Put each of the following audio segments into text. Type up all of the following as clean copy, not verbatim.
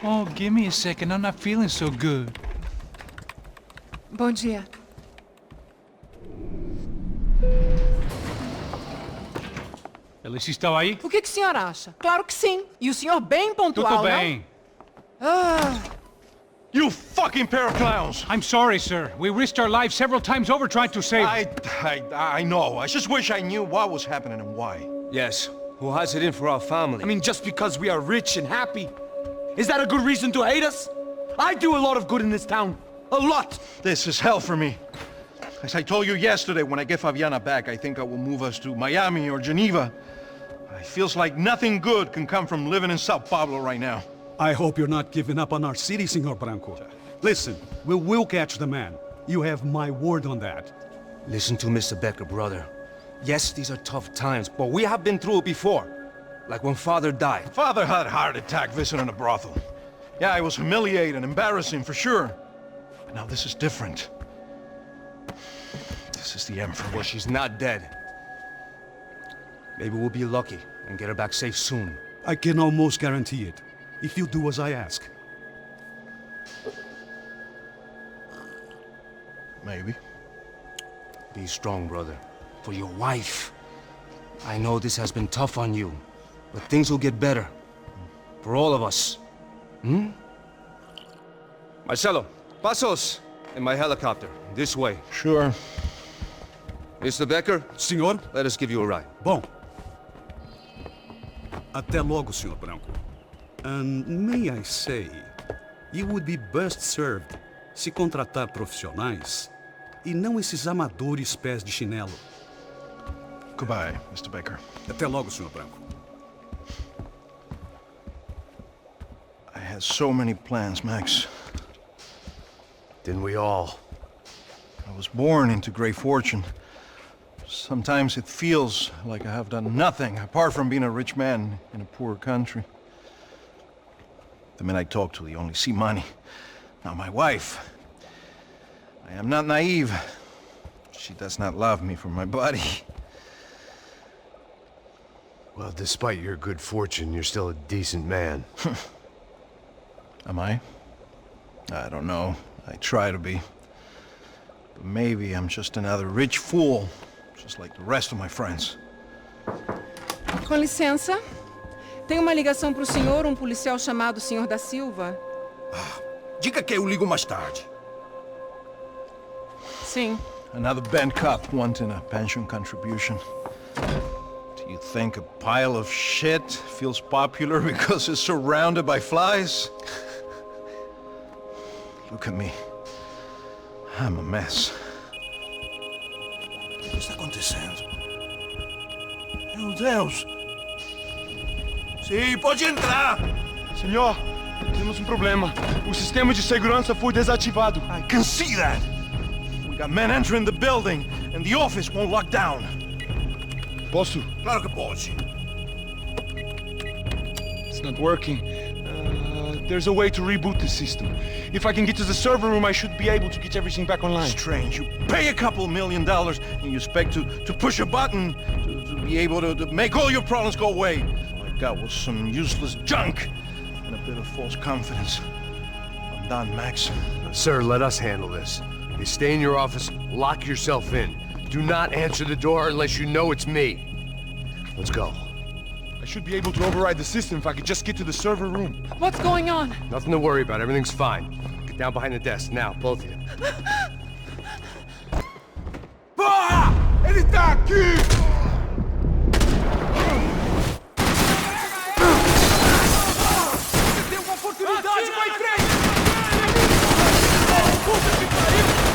Oh, give me a second. I'm not feeling so good. Bom dia. Alice estava aí? O que o senhor acha? Claro que sim. E o senhor bem pontual, Tudo bem. não? Ah, You fucking pair of clowns! I'm sorry, sir. We risked our lives several times over trying to save... I know. I just wish I knew what was happening and why. Yes, who has it in for our family? I mean, just because we are rich and happy, is that a good reason to hate us? I do a lot of good in this town. A lot! This is hell for me. As I told you yesterday, when I get Fabiana back, I think I will move us to Miami or Geneva. It feels like nothing good can come from living in Sao Paulo right now. I hope you're not giving up on our city, Senor Branco. Listen, we will catch the man. You have my word on that. Listen to Mr. Becker, brother. Yes, these are tough times, but we have been through it before. Like when Father died. Father had a heart attack visiting a brothel. Yeah, it was humiliating, embarrassing, for sure. But now this is different. This is the end for me. Well, she's not dead. Maybe we'll be lucky and get her back safe soon. I can almost guarantee it, if you do as I ask. Maybe. Be strong, brother. For your wife. I know this has been tough on you, but things will get better. For all of us. Hmm? Marcelo, pasos in my helicopter. This way. Sure. Mr. Becker, Senhor? let us give you a ride. Bom. Até logo, Senhor Branco. And may I say, you would be best served se contratar profissionais e não esses amadores pés de chinelo. Goodbye, Mr. Baker. Até logo, Senhor Branco. I had so many plans, Max. Didn't we all? I was born into great fortune. Sometimes it feels like I have done nothing apart from being a rich man in a poor country. The men I talk to, they only see money. Now my wife, I am not naive. She does not love me for my body. Well, despite your good fortune, you're still a decent man. Am I? I don't know. I try to be. But maybe I'm just another rich fool, just like the rest of my friends. com licença. Tem uma ligação para o senhor, um policial chamado Sr. da Silva. Diga que eu ligo mais tarde. Sim. Another bent cop wanting a pension contribution. Do you think a pile of shit feels popular because it's surrounded by flies? Look at me. I'm a mess. O que está acontecendo? Meu Deus! Sim, pode entrar! Senhor, temos um problema. O sistema de segurança foi desativado. I can see that! We got men entering the building, and the office won't lock down. Posso? Claro que pode. It's not working. There's a way to reboot the system. If I can get to the server room, I should be able to get everything back online. Strange. You pay a couple $1 million, and you expect to push a button to be able to make all your problems go away. All I got was some useless junk and a bit of false confidence. I'm done, Max. Sir, let us handle this. You stay in your office, lock yourself in. Do not answer the door unless you know it's me. Let's go. I should be able to override the system if I could just get to the server room. What's going on? Nothing to worry about. Everything's fine. Get down behind the desk. Now, both of you. Porra! Ele tá aqui! Você tem uma oportunidade, vai em frente! Puta que pariu!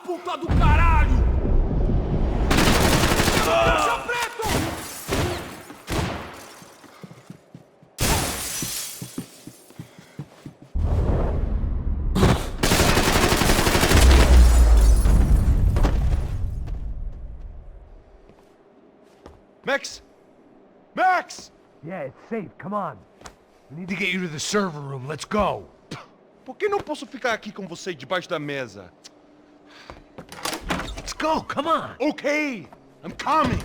Puta do caralho! Caixa preto! Max? Max! Yeah, it's safe. Come on. We need to get you to the server room. Let's go. Por que não posso ficar aqui com você debaixo da mesa? Let's go. Come on. Okay, I'm coming.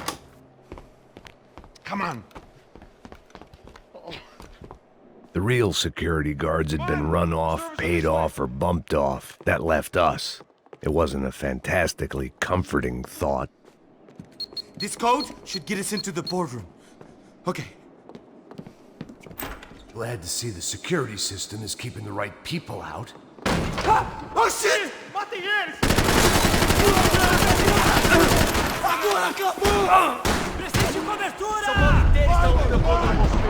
Come on. The real security guards had been run off, paid off, or bumped off. That left us. It wasn't a fantastically comforting thought. This code should get us into the boardroom. Okay. Glad to see the security system is keeping the right people out. Oh shit! Matem eles! Agora acabou! Preciso de cobertura! São bola inteira estão no meu contra.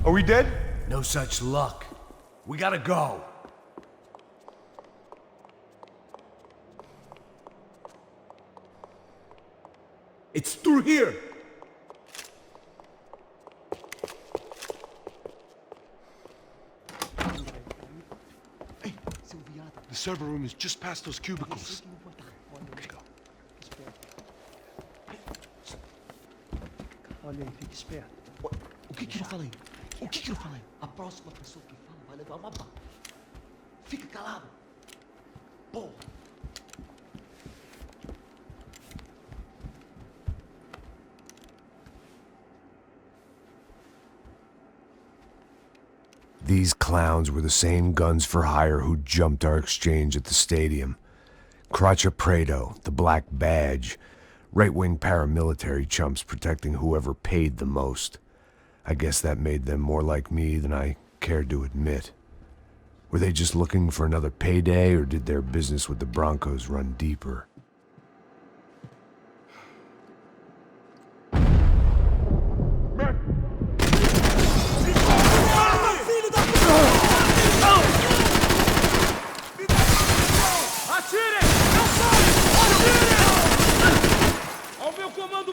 Are we dead? No such luck. We gotta go. It's through here! The server room is just past those cubicles. Olha aí, fique esperto. O que eu falei? O que eu falei? A próxima pessoa que fala vai levar uma bala. Fica calado. Porra. These clowns were the same guns for hire who jumped our exchange at the stadium. Crotcha Prado, the Black Badge, right-wing paramilitary chumps protecting whoever paid the most. I guess that made them more like me than I cared to admit. Were they just looking for another payday, or did their business with the Broncos run deeper?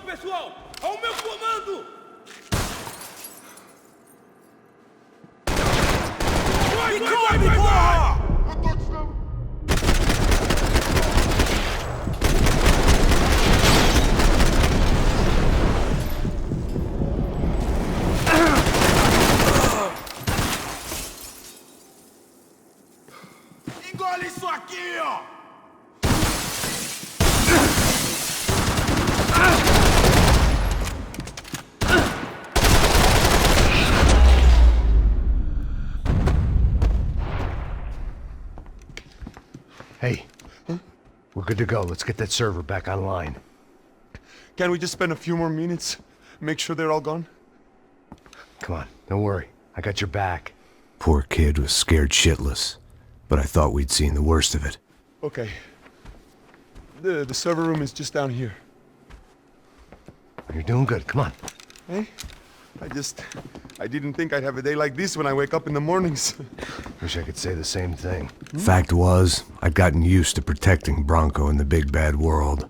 Pessoal, ao meu comando! Vai, porra! Engole isso aqui, ó! Hey, we're good to go. Let's get that server back online. Can we just spend a few more minutes? Make sure they're all gone? Come on, don't worry. I got your back. Poor kid was scared shitless, but I thought we'd seen the worst of it. Okay. The server room is just down here. You're doing good. Come on. Hey? I didn't think I'd have a day like this when I wake up in the mornings. Wish I could say the same thing. Fact was, I'd gotten used to protecting Bronco in the big bad world.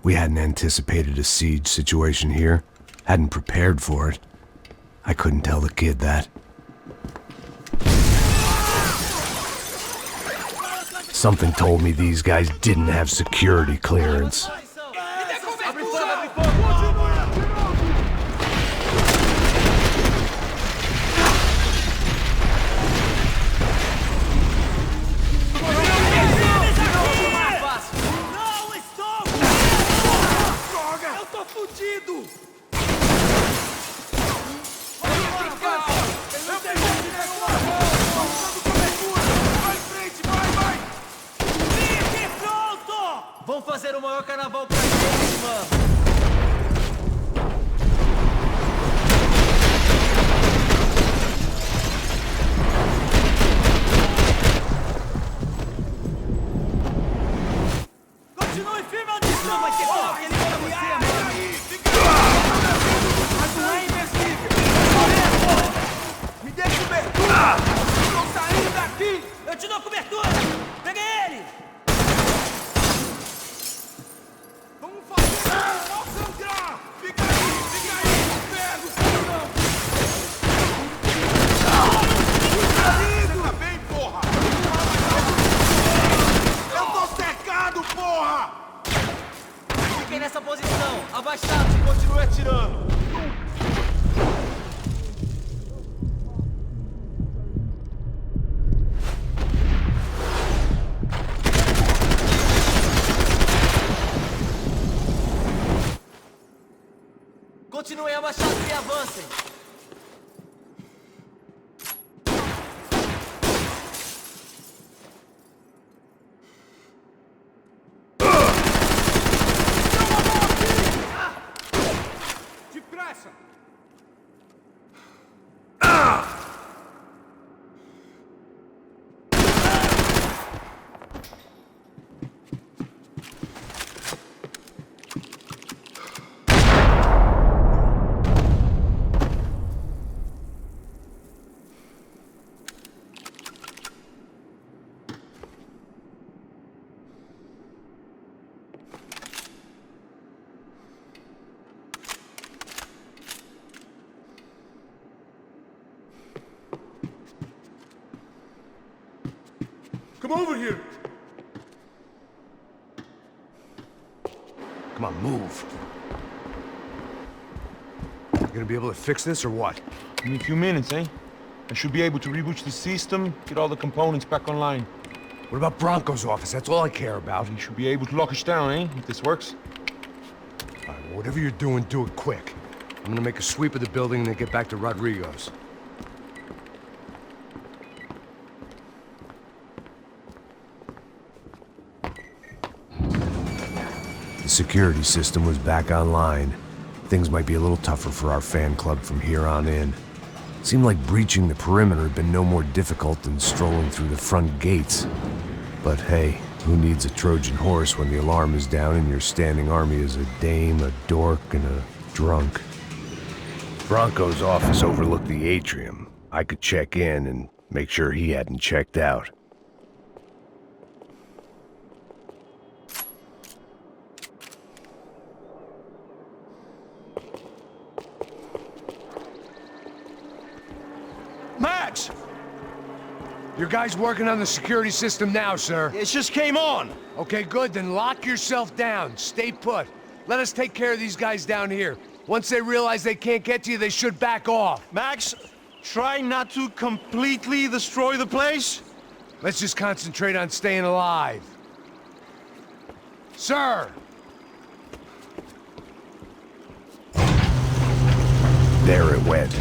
We hadn't anticipated a siege situation here, hadn't prepared for it. I couldn't tell the kid that. Something told me these guys didn't have security clearance. Vamos fazer o maior carnaval e avancem. Depressa! Come over here! Come on, move. You gonna be able to fix this or what? In a few minutes, eh? I should be able to reboot the system, get all the components back online. What about Bronco's office? That's all I care about. You should be able to lock us down, eh? If this works. All right, well, whatever you're doing, do it quick. I'm gonna make a sweep of the building and then get back to Rodrigo's. The security system was back online. Things might be a little tougher for our fan club from here on in. Seemed like breaching the perimeter had been no more difficult than strolling through the front gates. But hey, who needs a Trojan horse when the alarm is down and your standing army is a dame, a dork, and a drunk? Bronco's office overlooked the atrium. I could check in and make sure he hadn't checked out. Max! Your guys working on the security system now, sir. It just came on! Okay, good, then lock yourself down. Stay put. Let us take care of these guys down here. Once they realize they can't get to you, they should back off. Max, try not to completely destroy the place. Let's just concentrate on staying alive. Sir! There it went.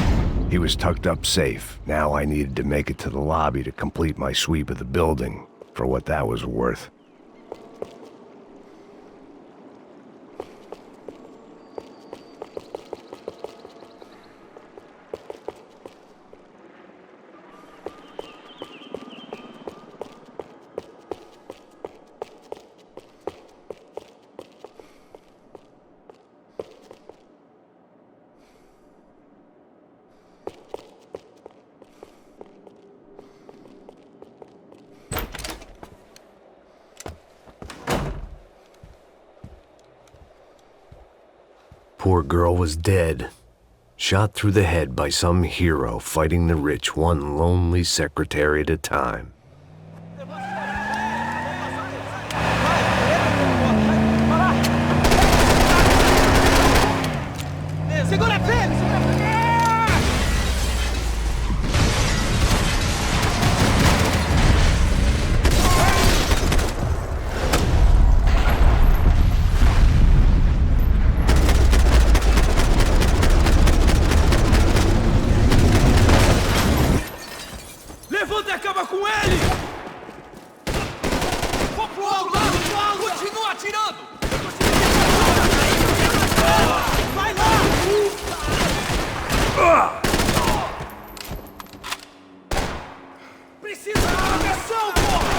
He was tucked up safe. Now I needed to make it to the lobby to complete my sweep of the building, for what that was worth. Poor girl was dead. Shot through the head by some hero fighting the rich one lonely secretary at a time. Segura a frente! Levanta e acaba com ele! Vou pro outro lado! Continua atirando! Vai lá! Precisa de proteção, porra!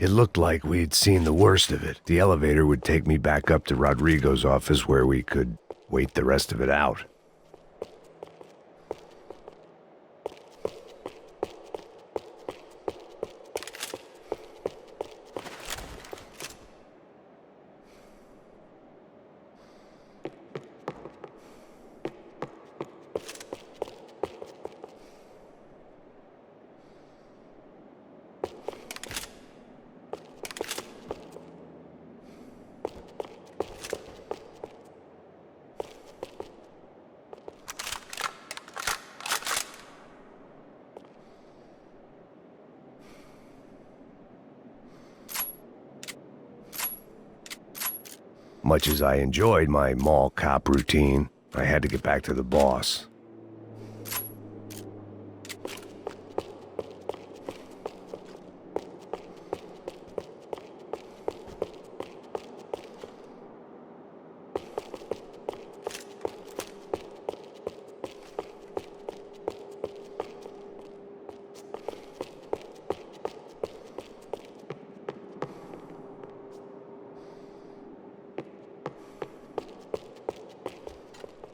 It looked like we'd seen the worst of it. The elevator would take me back up to Rodrigo's office where we could wait the rest of it out. Much as I enjoyed my mall cop routine, I had to get back to the boss.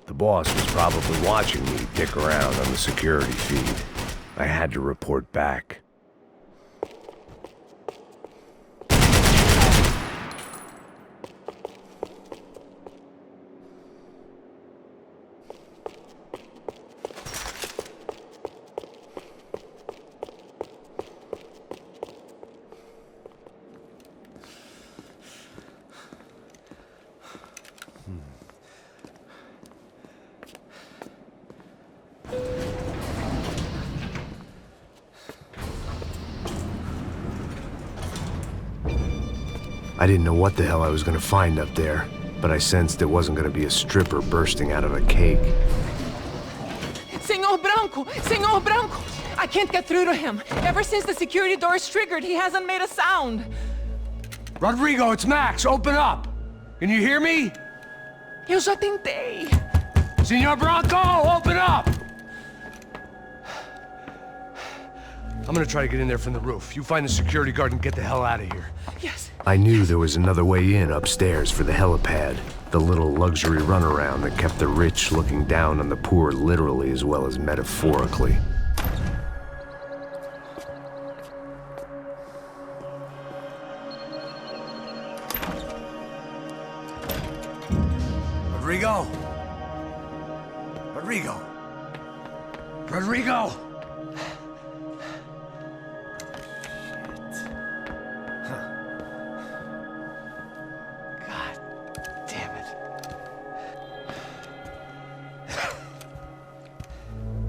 The boss was probably watching me dick around on the security feed. I had to report back. I didn't know what the hell I was going to find up there, but I sensed it wasn't going to be a stripper bursting out of a cake. Senor Branco! Senor Branco! I can't get through to him. Ever since the security door is triggered, he hasn't made a sound. Rodrigo, it's Max. Open up. Can you hear me? Eu já tentei. Senor Branco, open up! I'm gonna try to get in there from the roof. You find the security guard and get the hell out of here. Yes. I knew there was another way in upstairs for the helipad. The little luxury runaround that kept the rich looking down on the poor literally as well as metaphorically. Rodrigo! Rodrigo! Rodrigo!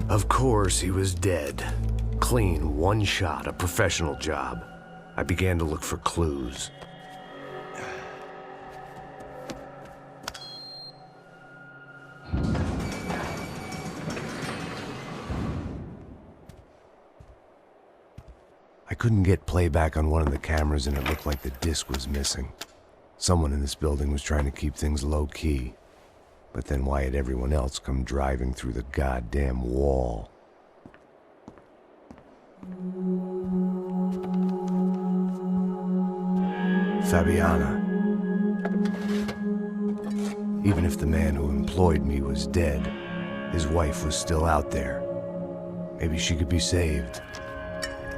Of course, he was dead. Clean, one shot, a professional job. I began to look for clues. I couldn't get playback on one of the cameras and it looked like the disc was missing. Someone in this building was trying to keep things low-key. But then why had everyone else come driving through the goddamn wall? Fabiana. Even if the man who employed me was dead, his wife was still out there. Maybe she could be saved.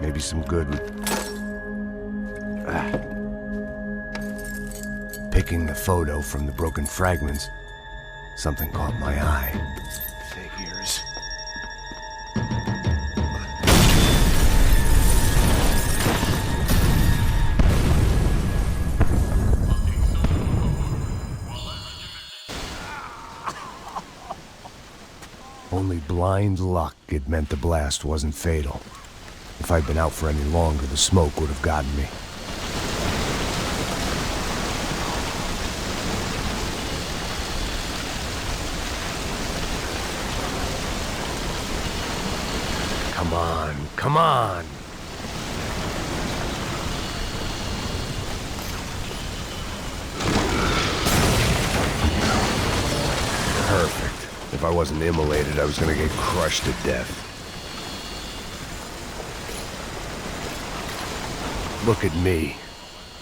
Maybe some good would... Picking the photo from the broken fragments, something caught my eye. Figures. Only blind luck it meant the blast wasn't fatal. If I'd been out for any longer, the smoke would have gotten me. Come on, come on! Perfect. If I wasn't immolated, I was gonna get crushed to death. Look at me.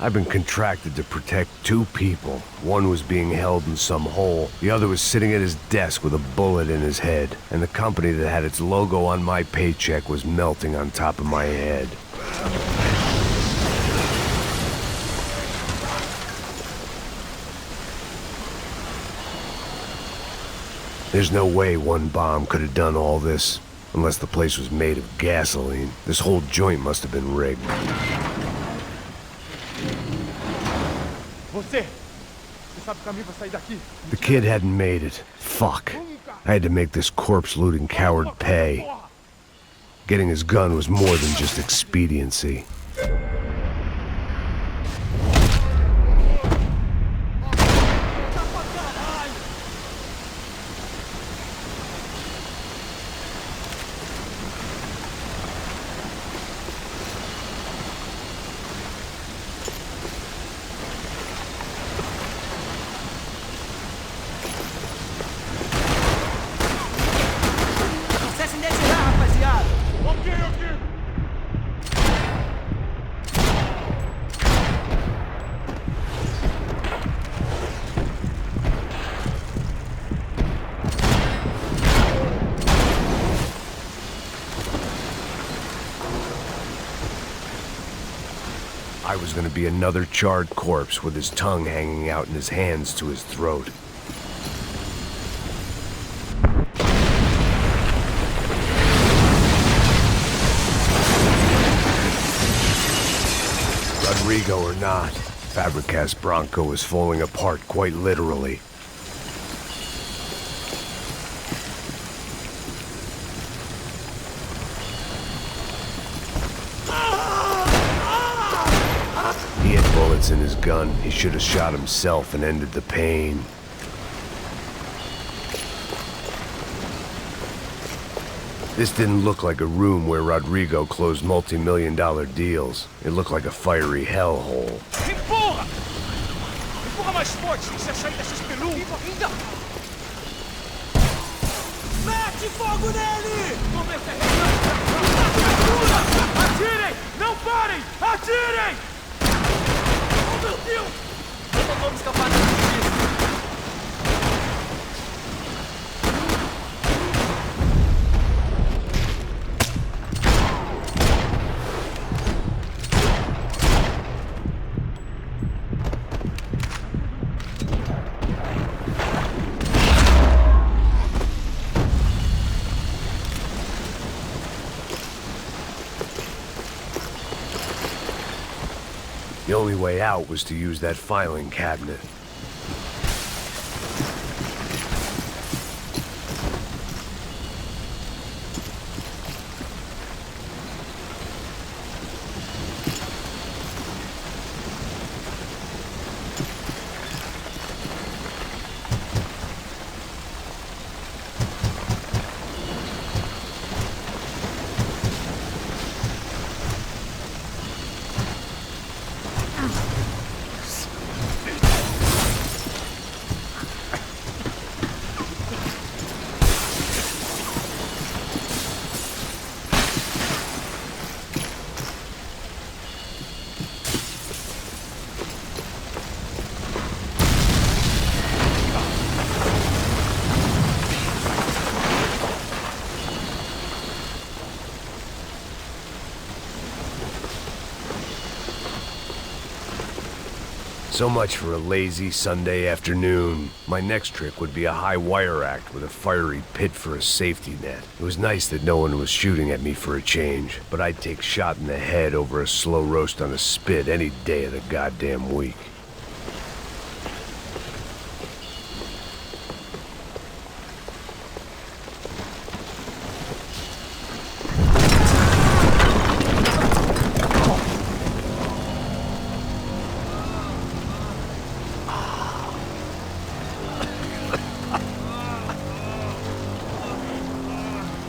I've been contracted to protect two people. One was being held in some hole. The other was sitting at his desk with a bullet in his head. And the company that had its logo on my paycheck was melting on top of my head. There's no way one bomb could have done all this. Unless the place was made of gasoline. This whole joint must have been rigged. The kid hadn't made it. Fuck. I had to make this corpse-looting coward pay. Getting his gun was more than just expediency. I was gonna be another charred corpse with his tongue hanging out and his hands to his throat. Rodrigo or not, Fabricas Bronco was falling apart quite literally. He had bullets in his gun. He should have shot himself and ended the pain. This didn't look like a room where Rodrigo closed multi-million-dollar deals. It looked like a fiery hellhole. Empurra! Empurra mais forte, tem que se sair dessa espelunca. Mete fogo nele! Atirem! Não parem! Atirem! Oh, meu Deus! Eu não vou me escapar disso. The only way out was to use that filing cabinet. So much for a lazy Sunday afternoon. My next trick would be a high wire act with a fiery pit for a safety net. It was nice that no one was shooting at me for a change, but I'd take shot in the head over a slow roast on a spit any day of the goddamn week.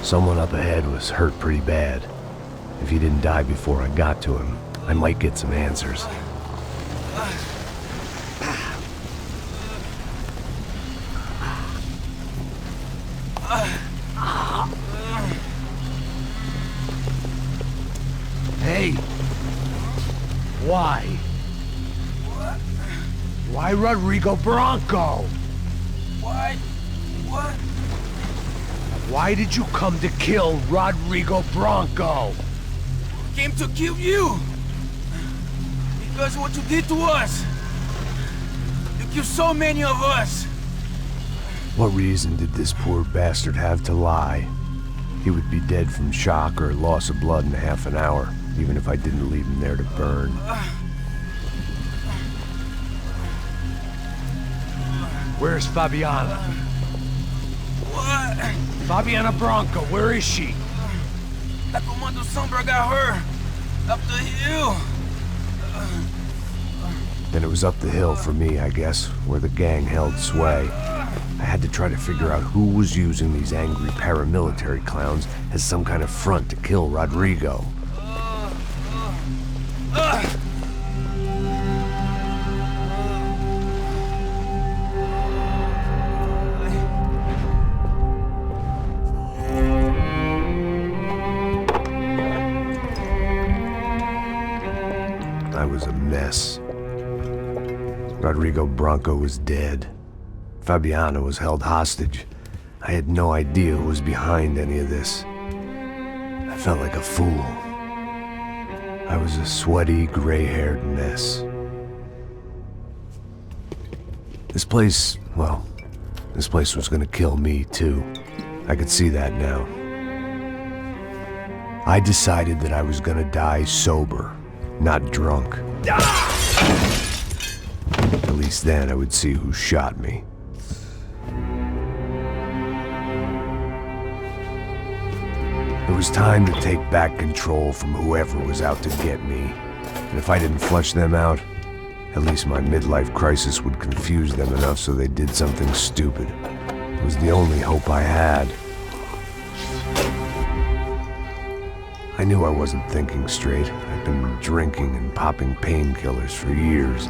Someone up ahead was hurt pretty bad. If he didn't die before I got to him, I might get some answers. Hey! Why? Why Rodrigo Bronco? Why? What? Why did you come to kill Rodrigo Bronco? Came to kill you! Because what you did to us! You killed so many of us! What reason did this poor bastard have to lie? He would be dead from shock or loss of blood in half an hour, even if I didn't leave him there to burn. Where's Fabiana? What? Fabiana Bronco, where is she? That Comando Sombra got her! Up the hill! Then it was up the hill for me, I guess, where the gang held sway. I had to try to figure out who was using these angry paramilitary clowns as some kind of front to kill Rodrigo. I was a mess. Rodrigo Bronco was dead. Fabiana was held hostage. I had no idea who was behind any of this. I felt like a fool. I was a sweaty, gray-haired mess. This place, well, this place was gonna kill me too. I could see that now. I decided that I was gonna die sober, not drunk. At least then I would see who shot me. It was time to take back control from whoever was out to get me. And if I didn't flush them out, at least my midlife crisis would confuse them enough so they did something stupid. It was the only hope I had. I knew I wasn't thinking straight. I'd been drinking and popping painkillers for years.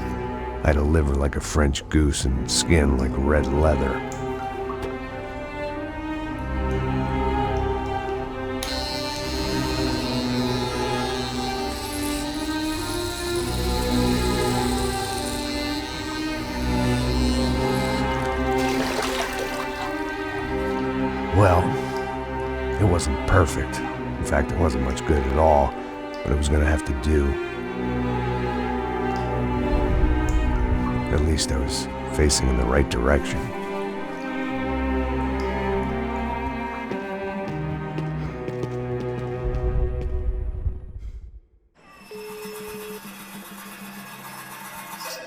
I had a liver like a French goose and skin like red leather. Well, it wasn't perfect. In fact, it wasn't much good at all, but it was gonna have to do. At least I was facing in the right direction.